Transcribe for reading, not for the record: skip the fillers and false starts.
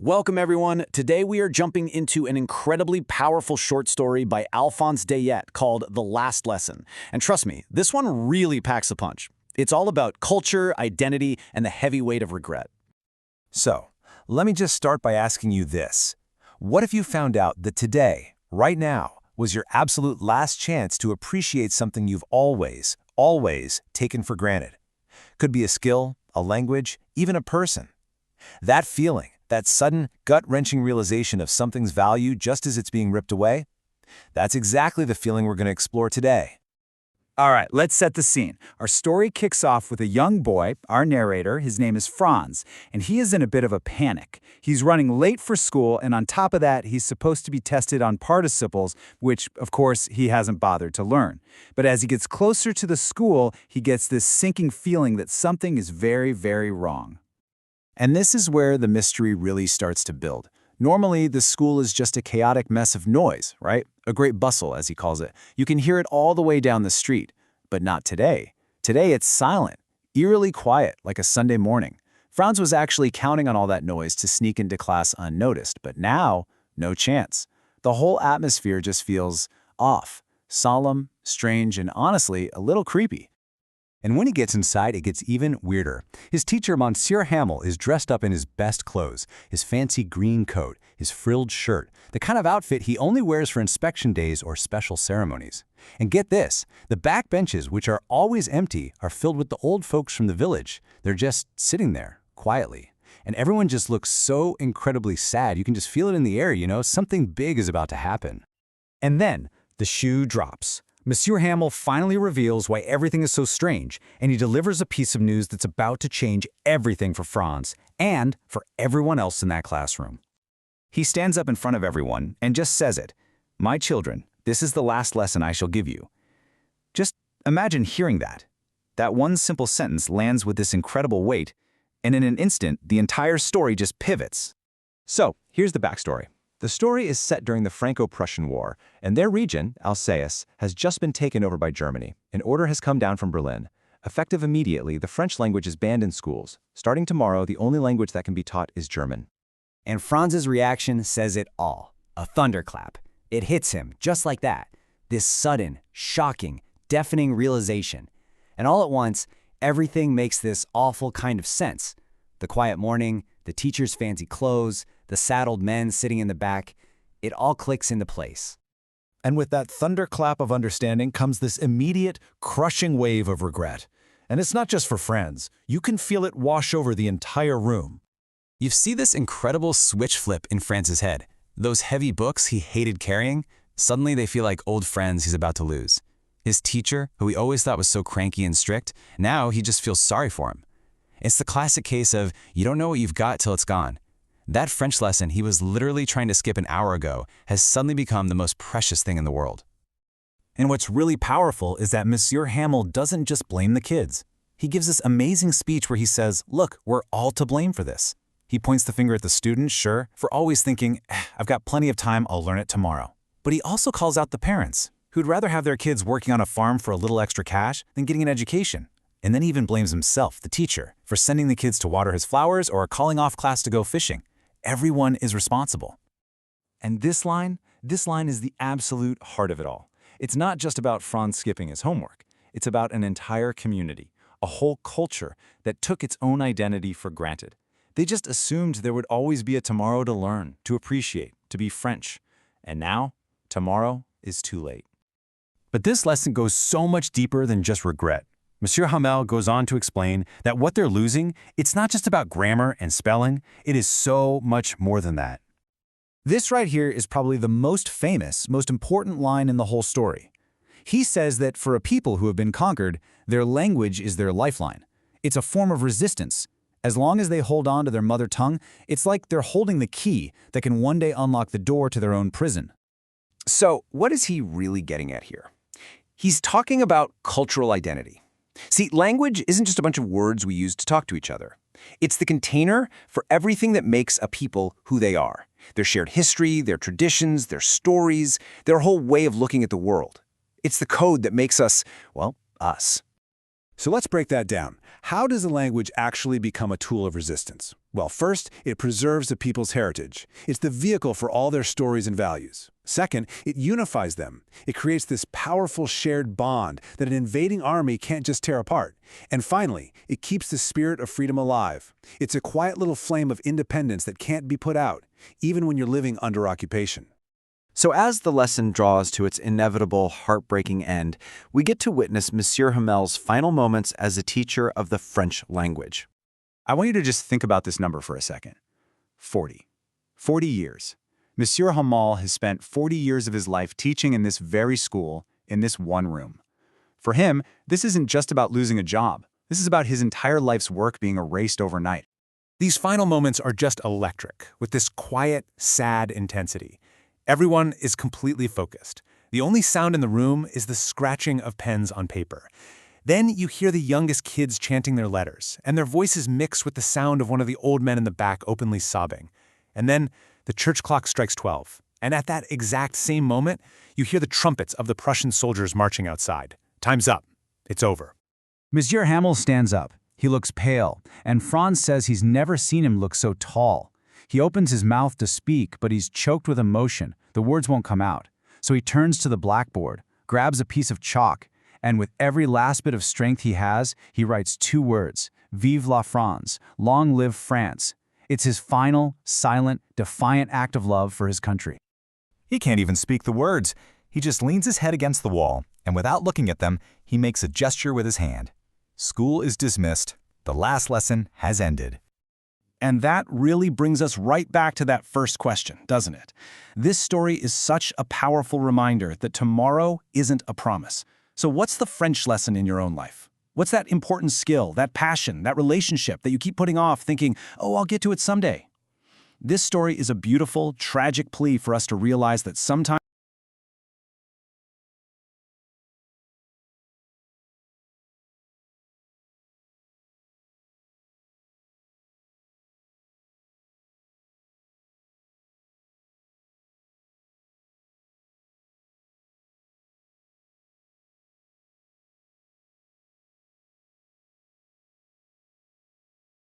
Welcome, everyone. Today we are jumping into an incredibly powerful short story by Alphonse Dayet called The Last Lesson. And trust me, this one really packs a punch. It's all about culture, identity, and the heavy weight of regret. So, let me just start by asking you this. What if you found out that today, right now, was your absolute last chance to appreciate something you've always taken for granted? Could be a skill, a language, even a person. That feeling, that sudden, gut-wrenching realization of something's value just as it's being ripped away, that's exactly the feeling we're going to explore today. All right, let's set the scene. Our story kicks off with a young boy, our narrator. His name is Franz, and he is in a bit of a panic. He's running late for school, and on top of that, he's supposed to be tested on participles, which, of course, he hasn't bothered to learn. But as he gets closer to the school, he gets this sinking feeling that something is very, very wrong. And this is where the mystery really starts to build. Normally, the school is just a chaotic mess of noise, right? A great bustle, as he calls it. You can hear it all the way down the street. But not today. Today, it's silent, eerily quiet, like a Sunday morning. Franz was actually counting on all that noise to sneak into class unnoticed, but now, no chance. The whole atmosphere just feels off, solemn, strange, and honestly, a little creepy. And when he gets inside, it gets even weirder. His teacher, Monsieur Hamel, is dressed up in his best clothes, his fancy green coat, his frilled shirt, the kind of outfit he only wears for inspection days or special ceremonies. And get this, the back benches, which are always empty, are filled with the old folks from the village. They're just sitting there, quietly. And everyone just looks so incredibly sad. You can just feel it in the air, you know? Something big is about to happen. And then, the shoe drops. Monsieur Hamel finally reveals why everything is so strange, and he delivers a piece of news that's about to change everything for Franz and for everyone else in that classroom. He stands up in front of everyone and just says it. "My children, this is the last lesson I shall give you." Just imagine hearing that. That one simple sentence lands with this incredible weight, and in an instant, the entire story just pivots. So, here's the backstory. The story is set during the Franco-Prussian War, and their region, Alsace, has just been taken over by Germany. An order has come down from Berlin. Effective immediately, the French language is banned in schools. Starting tomorrow, the only language that can be taught is German. And Franz's reaction says it all. A thunderclap. It hits him just like that. This sudden, shocking, deafening realization. And all at once, everything makes this awful kind of sense. The quiet morning, the teacher's fancy clothes, the saddled men sitting in the back, it all clicks into place. And with that thunderclap of understanding comes this immediate, crushing wave of regret. And it's not just for Franz. You can feel it wash over the entire room. You see this incredible switch flip in Franz's head. Those heavy books he hated carrying, suddenly they feel like old friends he's about to lose. His teacher, who he always thought was so cranky and strict, now he just feels sorry for him. It's the classic case of you don't know what you've got till it's gone. That French lesson he was literally trying to skip an hour ago has suddenly become the most precious thing in the world. And what's really powerful is that Monsieur Hamel doesn't just blame the kids. He gives this amazing speech where he says, look, we're all to blame for this. He points the finger at the students, sure, for always thinking, I've got plenty of time, I'll learn it tomorrow. But he also calls out the parents, who'd rather have their kids working on a farm for a little extra cash than getting an education. And then he even blames himself, the teacher, for sending the kids to water his flowers or calling off class to go fishing. Everyone is responsible. And this line is the absolute heart of it all. It's not just about Franz skipping his homework. It's about an entire community, a whole culture that took its own identity for granted. They just assumed there would always be a tomorrow to learn, to appreciate, to be French. And now, tomorrow is too late. But this lesson goes so much deeper than just regret. Monsieur Hamel goes on to explain that what they're losing, it's not just about grammar and spelling, it is so much more than that. This right here is probably the most famous, most important line in the whole story. He says that for a people who have been conquered, their language is their lifeline. It's a form of resistance. As long as they hold on to their mother tongue, it's like they're holding the key that can one day unlock the door to their own prison. So, what is he really getting at here? He's talking about cultural identity. See, language isn't just a bunch of words we use to talk to each other. It's the container for everything that makes a people who they are. Their shared history, their traditions, their stories, their whole way of looking at the world. It's the code that makes us, well, us. So let's break that down. How does a language actually become a tool of resistance? Well, first, it preserves a people's heritage. It's the vehicle for all their stories and values. Second, it unifies them. It creates this powerful shared bond that an invading army can't just tear apart. And finally, it keeps the spirit of freedom alive. It's a quiet little flame of independence that can't be put out, even when you're living under occupation. So as the lesson draws to its inevitable, heartbreaking end, we get to witness Monsieur Hamel's final moments as a teacher of the French language. I want you to just think about this number for a second. 40. 40 years. Monsieur Hamel has spent 40 years of his life teaching in this very school, in this one room. For him, this isn't just about losing a job. This is about his entire life's work being erased overnight. These final moments are just electric, with this quiet, sad intensity. Everyone is completely focused. The only sound in the room is the scratching of pens on paper. Then you hear the youngest kids chanting their letters, and their voices mix with the sound of one of the old men in the back openly sobbing. And then the church clock strikes 12, and at that exact same moment, you hear the trumpets of the Prussian soldiers marching outside. Time's up. It's over. Monsieur Hamel stands up. He looks pale, and Franz says he's never seen him look so tall. He opens his mouth to speak, but he's choked with emotion. The words won't come out. So he turns to the blackboard, grabs a piece of chalk, and with every last bit of strength he has, he writes 2 words, Vive La France, long live France. It's his final, silent, defiant act of love for his country. He can't even speak the words. He just leans his head against the wall, and without looking at them, he makes a gesture with his hand. School is dismissed. The last lesson has ended. And that really brings us right back to that first question, doesn't it? This story is such a powerful reminder that tomorrow isn't a promise. So what's the French lesson in your own life? What's that important skill, that passion, that relationship that you keep putting off thinking, oh, I'll get to it someday? This story is a beautiful, tragic plea for us to realize that sometimes